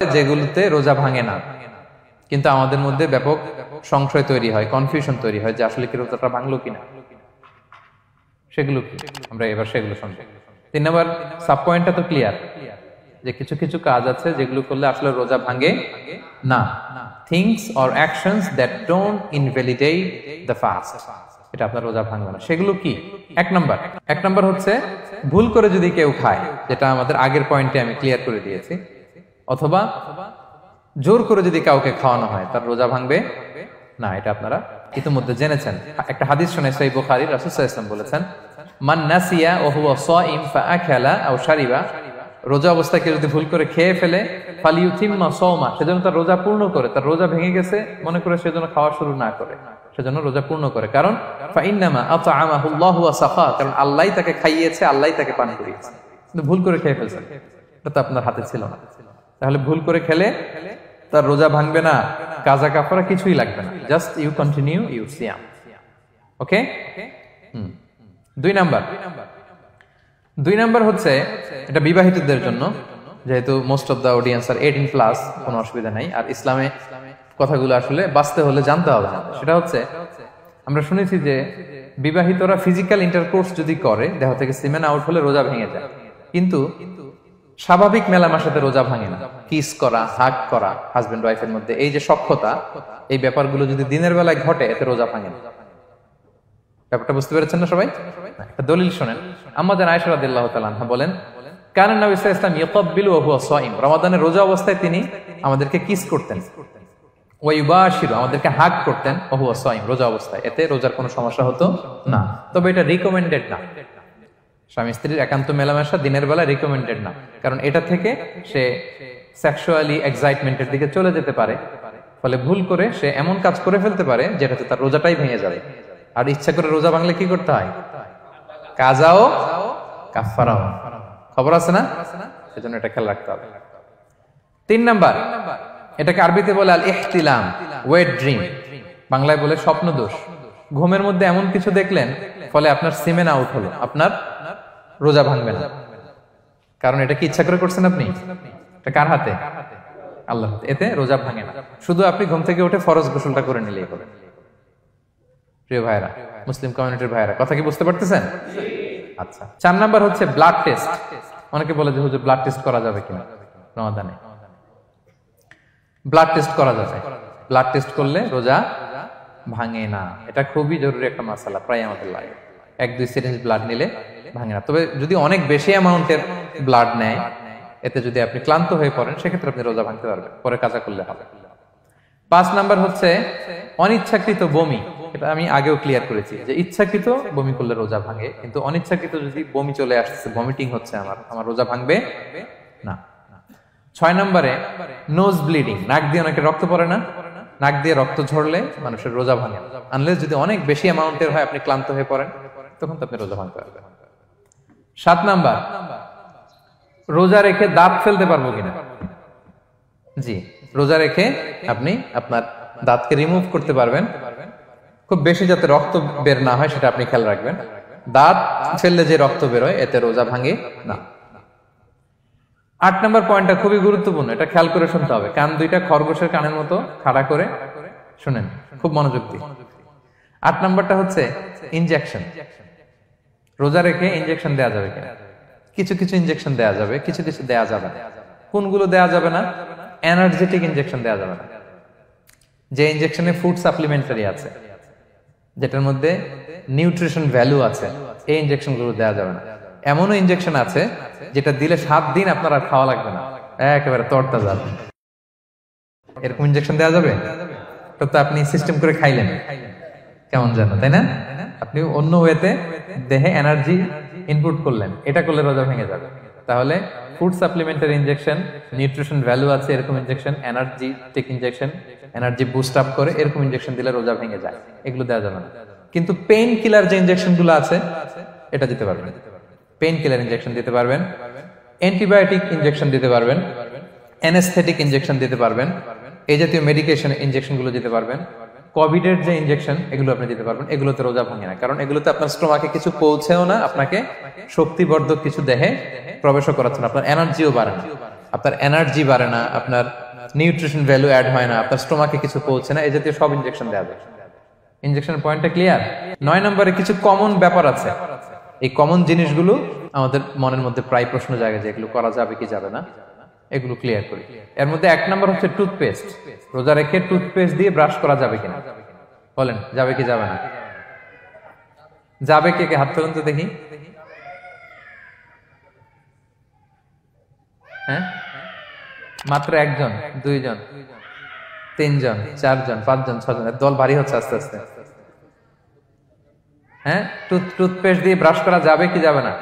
যেগুলোতে রোজা ভাঙে না, কিন্তু আমাদের মধ্যে ব্যাপক সংশয় তৈরি হয়, কনফিউশন তৈরি হয় যে আসলে কি রোজাটা ভাঙলো কিনা। সেগুলো কি আমরা এবার সেগুলো শুনবো। 3 নম্বর সাব পয়েন্টটা তো ক্লিয়ার যে কিছু কিছু কাজ আছে যেগুলো করলে আসলে রোজা ভাঙে না। Things or actions that don't invalidate the fast, এটা আপনার রোজা ভাঙবে না। সেগুলো কি? এক নম্বর হচ্ছে ভুল করে যদি কেউ খায়, যেটা আমাদের আগের পয়েন্টে আমি ক্লিয়ার করে দিয়েছি, অথবা জোর করে যদি কাউকে খাওয়ানো হয় তার রোজা ভাঙবে না, এটা আপনারা ইতিমধ্যে জেনেছেন। একটা হাদিস শুনে সহিহ বুখারী, রাসূল সাল্লাল্লাহু আলাইহি ওয়াসাল্লাম বলেছেন, মান নাসিয়া ওয়া হুয়া সাইম ফাআকালা আও শারিবা, রোজা অবস্থায় কেউ যদি ভুল করে খেয়ে ফেলে, ফালিউতিম্মা সাওমা, সেজন্য তার রোজা পূর্ণ করে, তার রোজা ভেঙে গেছে মনে করে সেজন্য খাওয়া শুরু না করে, সেজন্য রোজা পূর্ণ করে। কারণ ফাইন্নামা আতআমাহুল্লাহু ওয়া সাফা, কারণ আল্লাহই তাকে খাইয়েছে, আল্লাহই তাকে পান করিয়েছে, কিন্তু ভুল করে খেয়ে ফেলছেন, এটা তো আপনার হাতে ছিল না। তাহলে ভুল করে খেলে তার রোজা ভাঙবে না, কাজা কাফারা কিছুই লাগবে না, জাস্ট ইউ কন্টিনিউ ইউর সিয়াম। ওকে। 2 নাম্বার হচ্ছে এটা বিবাহিতদের জন্য, যেহেতু most of the audience are 18+, কোনো অসুবিধা নাই। আর ইসলামে কথাগুলো আসলে বাঁচতে হলে জানতে হবে না। সেটা হচ্ছে আমরা শুনেছি যে বিবাহিতরা ফিজিক্যাল ইন্টারকোর্স যদি করে, দেহ থেকে সিমেন আউট হলে রোজা ভেঙে যায়, কিন্তু স্বাভাবিক মেলামেশাতে রোজা ভাঙে না। কিস করা, হাগ করা হাজবেন্ড ওয়াইফের মধ্যে, এই যে সখ্যতা, এই ব্যাপারগুলো যদি দিনের বেলায় ঘটে এতে রোজা ভাঙে না। ব্যাপারটা বুঝতে পেরেছেন না সবাই? একটা দলিল শোনেন। আমাদের আয়েশা রাদিয়াল্লাহু তাআলা আনহা বলেন, কানা নবী সাল্লাল্লাহু আলাইহি ওয়াসাল্লাম ইয়াকাব্বিলু ওয়া হুয়া সাইম, রমাদানের রোজা অবস্থায় তিনি আমাদেরকে কিস করতেন, ওয়া ইউবাশিরু, আমাদেরকে হাগ করতেন, ওয়া হুয়া সাইম, রোজা অবস্থায়। এতে রোজার কোনো সমস্যা হতো না, তবে এটা রিকমেন্ডেড না। স্বামী স্ত্রীর একান্ত মেলামেশা দিনের বেলা রিকমেন্ডেড না, কারণ এটা থেকে সে সেক্সুয়ালি এক্সাইটমেন্টের দিকে চলে যেতে পারে, ফলে ভুল করে সে এমন কাজ করে ফেলতে পারে যেটাতে তার রোজাটাই ভেঙে যাবে। আর ইচ্ছা করে রোজা ভাঙলে কি করতে হয়? কাজাও কাফারাও, খবর আছে না? সেজন্য এটা খেয়াল রাখতে হবে। 3 নাম্বার, এটাকে আরবিতে বলে আল ইহতিলাম, ওয়েট ড্রিম, বাংলায় বলে স্বপ্ন দোষ। ঘুমের মধ্যে এমন কিছু দেখলেন ফলে আপনার সিমেন আউট হলো, আপনার রোজা ভাঙবে না, কারণ এটা কি ইচ্ছা করে করছেন আপনি? এটা কার হাতে? আল্লাহর হাতে। এতে রোজা ভাঙে না, শুধু আপনি ঘুম থেকে উঠে ফরজ গোসলটা করে নিলেই হবে। প্রিয় ভাইরা, মুসলিম কমিউনিটির ভাইরা, কথা কি বুঝতে পারতেছেন? আচ্ছা। 4 নাম্বার হচ্ছে ব্লাড টেস্ট। অনেকে বলে যে হুজুর ব্লাড টেস্ট করা যাবে কিনা রমাদানে? ব্লাড টেস্ট করা যাবে। ব্লাড টেস্ট করলে রোজা ভাঙে না, এটা খুবই জরুরি একটা মাসালা, প্রায় আমাদের লাগে। 1-2 সিরিঞ্জ ব্লাড নিলে ভাঙে না, তবে যদি অনেক বেশি অ্যামাউন্টের ব্লাড নেয়, এতে যদি আপনি ক্লান্ত হয়ে পড়েন, সেক্ষেত্রে আপনি রোজা ভাঙতে পারবেন, পরে কাজা করলে হবে। 5 নাম্বার হচ্ছে অনিচ্ছাকৃত বমি। এটা আমি আগেও ক্লিয়ার করেছি যে ইচ্ছাকৃত বমি করলে রোজা ভাঙে, কিন্তু অনিচ্ছাকৃত যদি বমি চলে আসছে, ভমিটিং হচ্ছে, আমার রোজা ভাঙবে না। 6 নম্বরে নোজ ব্লিডিং, নাক দিয়ে অনেকে রক্ত পড়ে না, নাক দিয়ে রক্ত ঝরলে মানুষের রোজা ভাঙে না, আনলেস যদি অনেক বেশি অ্যামাউন্টের হয়, আপনি ক্লান্ত হয়ে পড়েন, তখন তো আপনি রোজা ভাঙতে পারবেন। 7 নাম্বার, রোজা রেখে দাঁত ফেলতে পারবো কিনা? জি, রোজা রেখে আপনি আপনার দাঁতকে রিমুভ করতে পারবেন, খুব বেশি যাতে রক্ত বের না হয় সেটা আপনি খেয়াল রাখবেন। দাঁত ফেললে যে রক্ত বের হয় এতে রোজা ভাঙে না। 8 নম্বর পয়েন্টটা খুবই গুরুত্বপূর্ণ, এটা খেয়াল করে শুনতে হবে। কান দুইটা খরগোশের কানের মতো খাড়া করে শুনেন, খুব মনোযোগ দিয়ে। 8 নম্বরটা হচ্ছে ইনজেকশন। রোজা রেখে ইনজেকশন দেওয়া যাবে কিনা? কিছু কিছু ইনজেকশন দেওয়া যাবে, কিছু কিছু দেওয়া যাবে না। কোনগুলো দেওয়া যাবে না? এনার্জেটিক ইনজেকশন দেওয়া যাবে না। যে ইনজেকশনে ফুড সাপ্লিমেন্টারি আছে, যেটার মধ্যে নিউট্রিশন ভ্যালু আছে, এই ইনজেকশন গুলো দেওয়া যাবে না। এমনও ইনজেকশন আছে যেটা দিলে 7 দিন আপনার আর খাওয়া লাগবে না, একেবারে তরতাজা। এরকম ইনজেকশন দেওয়া যাবে? তো আপনি সিস্টেম করে খাইলেন কেমন যেন, তাই না? আপনি অন্য ওয়েতে দেহে এনার্জি ইনপুট করলেন, এটা করলে রোজা ভেঙে যাবে। তাহলে food supplementary injection, nutrition value আছে এরকম injection, energetic injection, energy boost up করে এরকম ইনজেকশন দিলে রোজা ভেঙে যায়, এগুলো দেওয়া যাবে না। কিন্তু পেইন কিলার যে ইনজেকশন গুলো আছে এটা দিতে পারবেন। পেইন কিলার ইনজেকশন দিতে পারবেন, অ্যান্টিবায়োটিক ইনজেকশন দিতে পারবেন, অ্যানেস্থেটিক ইনজেকশন দিতে পারবেন, এই জাতীয় মেডিকেশন ইনজেকশন গুলো দিতে পারবেন। কোভিডের যে ইনজেকশন এগুলো আপনি দিতে পারবেন, এগুলোতে রোজা ভাঙে না, কারণ এগুলোতে আপনার স্টোমাকে কিছু পৌঁছেও না, আপনাকে শক্তিবর্ধক কিছু দেহে প্রবেশও করাচ্ছে না, আপনার এনার্জিও বাড়ে না। আপনার এনার্জি বাড়ে না, আপনার নিউট্রিশন ভ্যালু অ্যাড হয় না, আপনার স্টোমাকে কিছু পৌঁছে না, এই জাতীয় সব ইনজেকশন দেওয়া যায়। ইনজেকশনের পয়েন্টটা ক্লিয়ার? 9 নম্বরে কিছু কমন ব্যাপার আছে। এই কমন জিনিসগুলো আমাদের মনের মধ্যে প্রায় প্রশ্ন জাগে যে এগুলো করা যাবে কি যাবে না, এগুলো ক্লিয়ার করি। এর মধ্যে 1 নম্বর হচ্ছে টুথপেস্ট। রোজা রেখে টুথপেস্ট দিয়ে ব্রাশ করা যাবে কিনা, বলেন যাবে কি যাবে না? যাবে, কে কে হাত তুলুন তো দেখি। হ্যাঁ, মাত্র 1 জন, 2 জন, 3 জন, 4 জন, 5 জন, 6 জন, দল ভারী হচ্ছে আস্তে আস্তে। হ্যাঁ, টুথপেস্ট দিয়ে ব্রাশ করা যাবে কি যাবে না?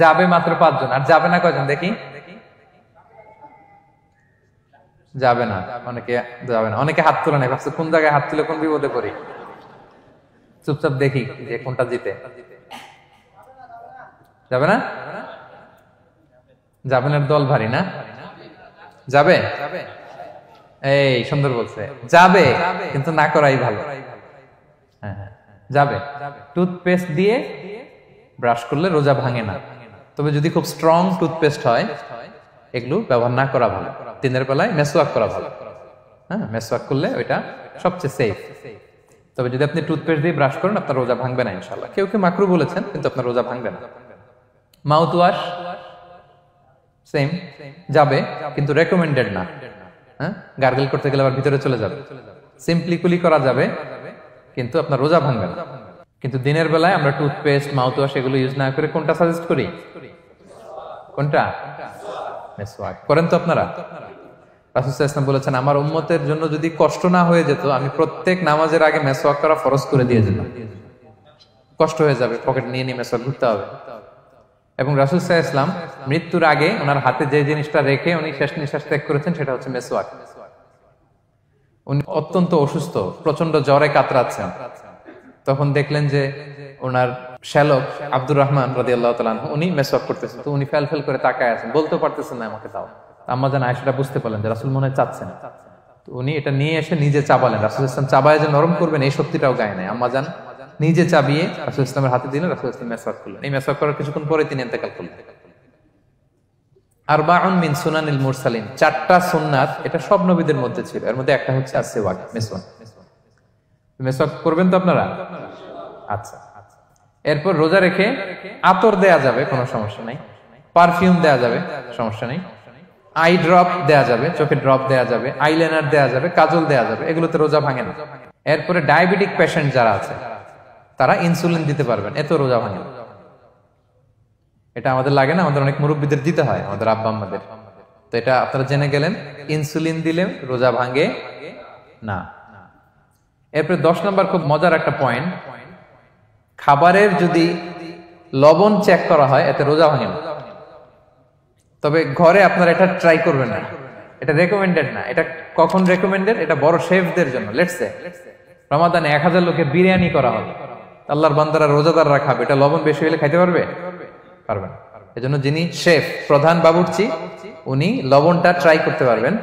যাবে মাত্র 5 জন। আর যাবে না কয়জন দেখি? যাবে না, অনেকে যাবে না। অনেকে হাত তুলে নাই, ভাবছে কোন জায়গায় হাত তুলে কোন বিপদে পড়ি। চুপচাপ দেখি যে কোনটা জিতে। যাবে না? যাবে না, দল ভারী না? যাবে? এই সুন্দর বলছে, যাবে কিন্তু না করাই ভালো। হ্যাঁ হ্যাঁ, যাবে। টুথপেস্ট দিয়ে ব্রাশ করলে রোজা ভাঙে না, তবে যদি খুব স্ট্রং টুথপেস্ট হয় এগুলো ব্যবহার না করা ভালো। দিনের বেলায় মেসওয়াক করা ভালো। হ্যাঁ, মেসওয়াক করলে ওইটা সবচেয়ে সেফ। তবে যদি আপনি টুথপেস্ট দিয়ে ব্রাশ করেন আপনার রোজা ভাঙবে না ইনশাআল্লাহ। কেউ কেউ মাকরু বলেছেন, কিন্তু আপনার রোজা ভাঙবে না। মাউথ ওয়াশ সেম, যাবে কিন্তু রেকমেন্ডেড না। হ্যাঁ, গার্গল করতে গেলে আবার ভিতরে চলে যাবে। সিম্পলি কুলি করা যাবে কিন্তু আপনার রোজা ভাঙবে না। কিন্তু দিনের বেলায় আমরা টুথপেস্ট, মাউথ ওয়াশ এগুলো ইউজ না করে কোনটা সাজেস্ট করি? কোনটা? মেসওয়াক করেন তো আপনারা? রাসূল সাল্লাল্লাহু আলাইহি ওয়াসাল্লাম বলেছেন, আমার উম্মতের জন্য যদি কষ্ট না হয়ে যেত আমি প্রত্যেক নামাজের আগে মেসওয়াক করা ফরজ করে দিয়ে যেতাম। কষ্ট হয়ে যাবে, পকেট নিয়ে নিয়ে মেসওয়াক ঘুরতে হবে। এবং রাসূল সাল্লাল্লাহু আলাইহি ওয়াসাল্লাম মৃত্যুর আগে ওনার হাতে যে জিনিসটা রেখে উনি শেষ নিঃশ্বাস ত্যাগ করেছেন সেটা হচ্ছে মেসওয়াক। উনি অত্যন্ত অসুস্থ, প্রচন্ড জ্বরে কাতরাচ্ছেন। তখন দেখলেন যে ওনার শ্যালক আব্দুর রহমান রাদিয়াল্লাহু তাআলা আনহু উনি মেসওয়াক করতেছেন, তো উনি ফেল করে তাকায় আছেন, বলতে পারতেছেন না আমাকে দাও। আম্মা জান আয়েশা বুঝতে পারলেন যে রাসূল মনে হয় চাচ্ছেন, তো উনি এটা নিয়ে এসে নিজে চাবালেন। রাসূল ইসলাম চাবায় যে নরম করবেন এই শক্তিটাও গায়ে নাই। আম্মা জান নিজে চাবিয়ে রাসূল ইসলামের হাতে দিলেন, রাসূল ইসলাম মেসওয়াক করলেন। এই মেসওয়াক করার কিছুক্ষণ পরে তিনি ইন্তেকাল করলেন। আরবাউন মিন সুনানিল মুরসালিন, 4টা সুন্নাত, এটা সব নবীদের মধ্যে ছিল। এর মধ্যে একটা হচ্ছে আসওয়াক, মেসওয়াক। মেসওয়াক করবেন তো আপনারা? আচ্ছা। এরপর রোজা রেখে আতর দেয়া যাবে, কোনো সমস্যা নাই। পারফিউম দেয়া যাবে, সমস্যা নেই। আই ড্রপ দেয়া যাবে, চোখে ড্রপ দেয়া যাবে, আইলাইনার দেয়া যাবে, কাজল দেয়া যাবে, এগুলোতে রোজা ভাঙে না। এরপরে ডায়াবেটিক পেশেন্ট যারা আছে তারা ইনসুলিন দিতে পারবেন, এত রোজা ভাঙে না। এটা আমাদের লাগে না, আমাদের অনেক মুরব্বীদের দিতে হয়, আমাদের আব্বা আম্মাদের। তো এটা আপনারা জেনে গেলেন, ইনসুলিন দিলে রোজা ভাঙে না। এরপরে 10 নম্বর খুব মজার একটা পয়েন্ট, খাবারের যদি লবণ চেক করা হয় এতে রোজা ভাঙে না। তবে ঘরে আপনারা এটা ট্রাই করবেন না, এটা রেকমেন্ডেড না। এটা কখন রেকমেন্ডেড? এটা বড় শেফদের জন্য। লেটস সে রমাদানে 1000 লোকের বিরিয়ানি করা হবে, আল্লাহর বান্দারা রোজাদাররা খাবে, এটা লবণ বেশি হলে খাইতে পারবে? পারবেন। এজন্য যিনি শেফ, প্রধান বাবুর্চি, উনি লবণটা ট্রাই করতে পারবেন,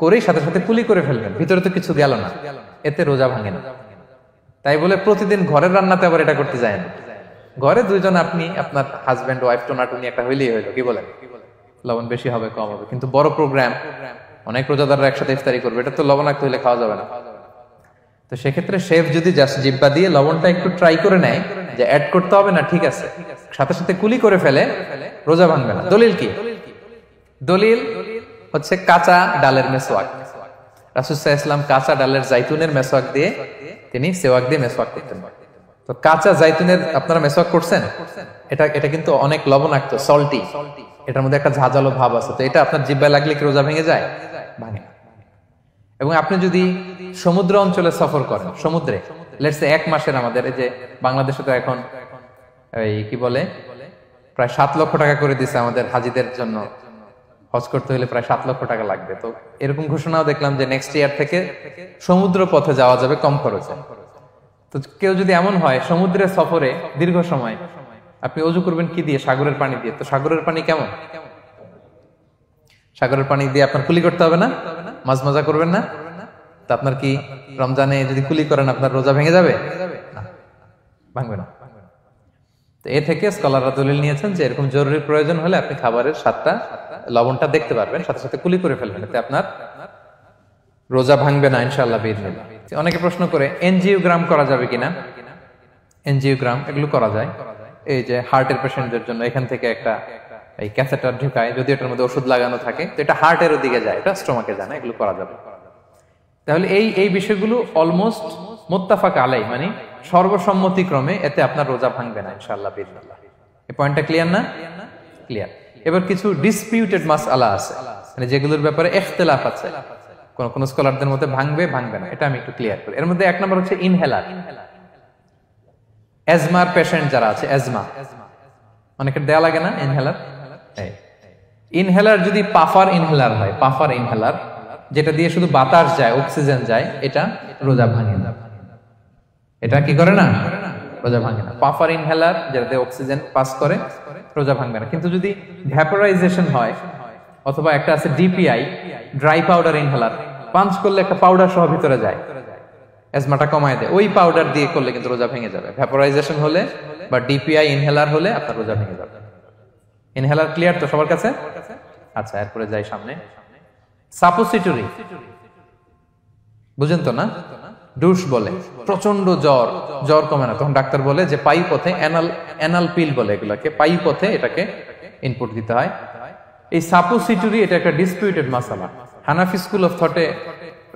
করেই সাথে সাথে কুলি করে ফেলবেন, ভিতরে তো কিছু গেল না, এতে রোজা ভাঙে না। তাই বলে প্রতিদিন ঘরের রান্নাতে আবার এটা করতে যায় না। ঘরে 2 জন, আপনি আপনার হাজবেন্ড ওয়াইফ টোনাটুনি একটা হইলেই হইলো, কি বলেন? লবণ বেশি হবে কম হবে, কিন্তু বড় প্রোগ্রাম, অনেক রোজাদাররা একসাথে ইফতারি করবে, এটা তো লবণাক্ত হইলে খাওয়া যাবে না। তো সেক্ষেত্রে শেফ যদি জাস্ট জিব্বা দিয়ে লবণটা একটু ট্রাই করে নেয় যে অ্যাড করতে হবে না, ঠিক আছে, সাথে সাথে কুলি করে ফেলে, রোজা ভাঙবে না। দলিল কি? দলিল হচ্ছে কাঁচা ডালের মেসওয়াক। রাসূল সাল্লাল্লাহু আলাইহি ওয়াসাল্লাম কাঁচা ডালের জাইতুনের মেসওয়াক দিয়ে তিনি সেওয়াক দিয়ে মেসওয়াক করতেন। তো কাঁচা জাইতুনের আপনারা মেসওয়াক করছেন, এটা কিন্তু অনেক লবণাক্ত, সল্টি, এটার মধ্যে একটা ঝাঁঝালো ভাব আছে। তো এটা আপনার জিহ্বায় লাগলে কি রোজা ভেঙে যায়? ভাঙে না। এবং আপনি যদি সমুদ্র অঞ্চলে সফর করেন, সমুদ্রে লেটস সে 1 মাসের, আমাদের এই যে বাংলাদেশে তো এখন এই কি বলে প্রায় 7 লক্ষ টাকা করে দিছে আমাদের হাজিদের জন্য, হজ করতে হলে প্রায় 7 লক্ষ টাকা লাগবে। তো এরকম ঘোষণাও দেখলাম যে নেক্সট ইয়ার থেকে সমুদ্র পথে যাওয়া যাবে কম খরচে। তো কেউ যদি এমন হয় সমুদ্রের সফরে দীর্ঘ সময়, আপনি অজু করবেন কি দিয়ে? সাগরের পানি দিয়ে। তো সাগরের পানি কেমন? সাগরের পানি দিয়ে আপনার কুলি করতে হবে না? মাছ মজা করবেন না? তা আপনার কি রমজানে যদি কুলি করেন আপনার রোজা ভেঙে যাবে? না, ভাঙবে না। তো এ থেকে স্কলাররা দলিল নিয়েছেন যে এরকম জরুরি প্রয়োজন হলে আপনি খাবারের স্বাদটা লবণটা দেখতে পারবেন, সাথে সাথে কুলি করে ফেলবেন, এতে আপনার রোজা ভাঙবে না ইনশাআল্লাহ বিইজনিল্লাহ। অনেকে প্রশ্ন করে এনজিওগ্রাম করা যাবে কিনা। এনজিওগ্রাম এগুলো করা যায়, এই যে হার্টের পেশেন্টদের জন্য এখান থেকে একটা এই ক্যাথেটার ঢুকায়, যদি এটার মধ্যে ওষুধ লাগানো থাকে তো এটা হার্টের দিকে যায়, এটা স্টোমাকে যায় না, এগুলো করা যাবে। তাহলে এই বিষয়গুলো অলমোস্ট মুত্তাফাক আলাই, মানে সর্বসম্মতিক্রমে এতে আপনার রোজা ভাঙবে না ইনশাআল্লাহ বিইজনিল্লাহ। এই পয়েন্টটা ক্লিয়ার না? ক্লিয়ার। এবার কিছু ডিসপিউটেড মাসআলা আছে, মানে যেগুলোর ব্যাপারে ইখতিলাফ আছে, কোন কোন স্কলারদের মধ্যে ভাঙবে ভাঙবে না, এটা আমি একটু ক্লিয়ার করি। এর মধ্যে এক নম্বর হচ্ছে ইনহেলার। অ্যাজমার পেশেন্ট যারা আছে, অ্যাজমা অনেকের দেয়া লাগে না ইনহেলার। ইনহেলার যদি পাফার ইনহেলার হয়, পাফার ইনহেলার যেটা দিয়ে শুধু বাতাস যায়, অক্সিজেন যায়, এটা রোজা ভাঙে না। এটা কি করে না? রোজা ভাঙে না। পাফার ইনহেলার যেটাতে অক্সিজেন পাস করে, রোজা ভাঙবে না। কিন্তু যদি ভ্যাপোরাইজেশন হয়, অথবা একটা আছে DPI, dry powder inhaler, punch করলে একটা পাউডার সহ ভিতরে যায়, অ্যাজমাটা কমায় দেয়, ওই পাউডার দিয়ে করলে কিন্তু রোজা ভেঙে যাবে। ভ্যাপোরাইজেশন হলে বা ডিপিআই ইনহেলার হলে আপনার রোজা ভেঙে যাবে। ইনহেলার ক্লিয়ার তো সবার কাছে? আচ্ছা, এরপরে যাই সামনে। সাপোসিটরি বুঝেন তো না? ডুশ বলে, প্রচন্ড জ্বর কমে না, তখন ডাক্তার বলে যে পাই পথে অ্যানাল পিল বলে এগুলাকে, পাই পথে এটাকে ইনপুট দিতে হয়। এই সাপোসিটরি এটা একটা ডিসপিউটেড মাসালা। হানাফি স্কুল অফ থটে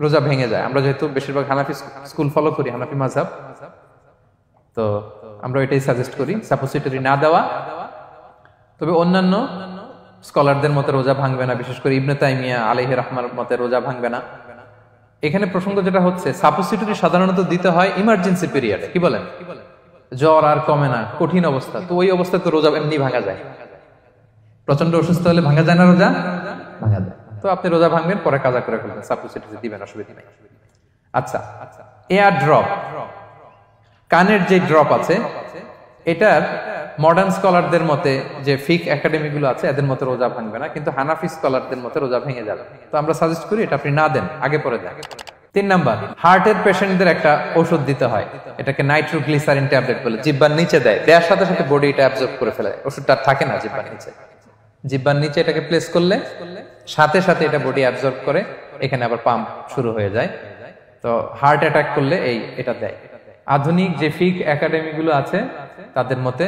রোজা ভেঙে যায়। আমরা যেহেতু বেশিরভাগ হানাফি স্কুল ফলো করি, হানাফি মাযহাব, তো আমরা এটাই সাজেস্ট করি সাপোসিটরি না দেওয়া। তবে অন্যান্য স্কলারদের মতে রোজা ভাঙবে না, বিশেষ করে ইবনে তাইমিয়া আলাইহি রাহমার মতে রোজা ভাঙবে না। এখানে প্রসঙ্গ যেটা হচ্ছে, সাপোসিটরি সাধারণত দিতে হয় ইমার্জেন্সি পিরিয়ডে। কি বলেন? জ্বর আর কমে না, কঠিন অবস্থা, তো ওই অবস্থায় তো রোজা এমনি ভাঙা যায়। প্রচন্ড অসুস্থ হলে ভাঙা যায় না রোজা? ভাঙা যায়। তো আপনি রোজা ভাঙবেন, পরে কাজা করে ফেলবেন, সাপোসিটরি দিবেন, অসুবিধা নেই। আচ্ছা, এয়ার ড্রপ, কানের যে ড্রপ আছে, এটার মডার্ন স্কলারদের মতে, যে ফিক একাডেমি গুলো আছে, এদের মতে রোজা ভাঙবে না, কিন্তু হানাফি স্কলারদের মতে রোজা ভেঙে যাবে। তো আমরা সাজেস্ট করি এটা আপনি না দেন, আগে পরে দেন। 3 নাম্বার, হার্টের পেশেন্টদের একটা ওষুধ দিতে হয়, এটাকে নাইট্রোগ্লিসারিন ট্যাবলেট বলে, জিহ্বার নিচে দেয়, দেওয়ার সাথে সাথে বডি এটা অ্যাবজর্ব করে ফেলে, ওষুধটা থাকে না জিহ্বার নিচে। জিহ্বার নিচে এটাকে প্লেস করলে সাথে সাথে এটা বডি অ্যাবজর্ব করে, এখানে আবার পাম্প শুরু হয়ে যায়। তো হার্ট অ্যাটাক করলে এটা দেয়। আধুনিক যে ফিক একাডেমি গুলো আছে তাদের মতে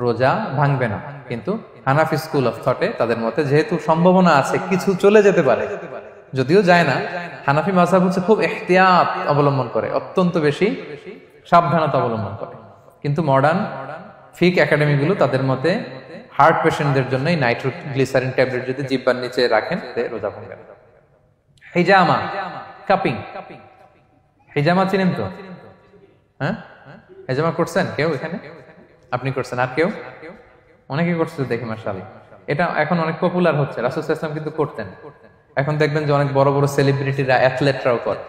রোজা ভাঙবে না, কিন্তু হানাফি স্কুল অফ থটে তাদের মতে যেহেতু সম্ভাবনা আছে কিছু চলে যেতে পারে, যদিও যায় না, হানাফি মাযহাব হচ্ছে খুব ইহতিয়াত অবলম্বন করে, অত্যন্ত বেশি সাবধানতা অবলম্বন করে। কিন্তু মডার্ন ফিক একাডেমি গুলো তাদের মতে হার্ট পেশেন্টদের জন্য নাইট্রোগ্লিসারিন ট্যাবলেট যদি জিহ্বার নিচে রাখেন রোজা ভাঙবে না। হিজামা, কাপিং, হিজামা চিনেন তো? হ্যাঁ, হিজামা করছেন কেউ এখানে? আপনি করছেন, আর কেউ? অনেকে করছে দেখি মাশাআল্লাহ। এটা এখন অনেক পপুলার হচ্ছে, রাসূল সাল্লাল্লাহু আলাইহি ওয়াসাল্লাম কিন্তু করতেন। এখন দেখবেন যে অনেক বড় বড় সেলিব্রিটিরা, অ্যাথলেটরাও করে।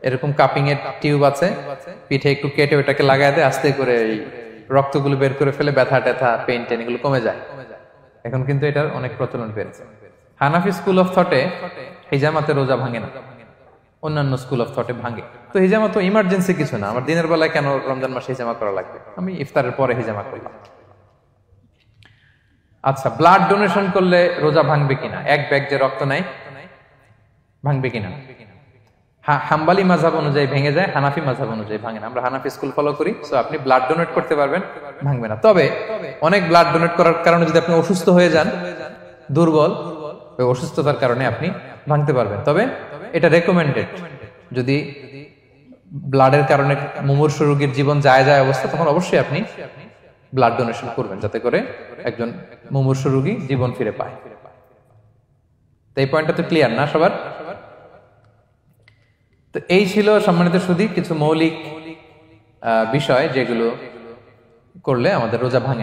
এরকম কাপিং এর টিউব আছে, পিঠে একটু কেটে ওটাকে লাগায় দেয়, আস্তে করে এই রক্তগুলো বের করে ফেলে, ব্যথা ট্যাথা, পেইন টেন এগুলো কমে যায়। এখন কিন্তু এটার অনেক প্রচলন পেয়েছে। হানাফি স্কুল অফ থটে হিজামাতে রোজা ভাঙে না, অন্যান্য স্কুল অফ থটে ভাঙে। তো হিজামা তো ইমার্জেন্সি কিছু না, আমার দিনের বেলায় কেন রমজান মাসে হিজামা করা লাগবে, আমি ইফতারের পরে হিজামা করলাম। আচ্ছা, ব্লাড ডোনেশন করলে রোজা ভাঙবে কিনা? এক ব্যাগ যে রক্ত নেয়, ভাঙবে কিনা? হাম্বালি মাযহাব অনুযায়ী ভেঙে যায়, হানাফি মাযহাব অনুযায়ী ভাঙে না। আমরা হানাফি স্কুল ফলো করি, সো আপনি ব্লাড ডোনেট করতে পারবেন, ভাঙবে না। তবে অনেক ব্লাড ডোনেট করার কারণে যদি আপনি অসুস্থ হয়ে যান, দুর্বল, ওই অসুস্থতার কারণে আপনি ভাঙতে পারবেন। তবে এটা রেকমেন্ডেড, যদি ব্লাডের কারণে মুমূর্ষু রোগীর জীবন যায় অবস্থা, তখন অবশ্যই আপনি ব্লাড ডোনেশন করবেন, যাতে করে একজন মুমূর্ষু রোগী জীবন ফিরে পায়। তো এই পয়েন্টটা তো ক্লিয়ার না সবার? তো এই ছিল সম্মানিত সুধী কিছু মৌলিক বিষয় যেগুলো করলে আমাদের রোজা ভাঙে।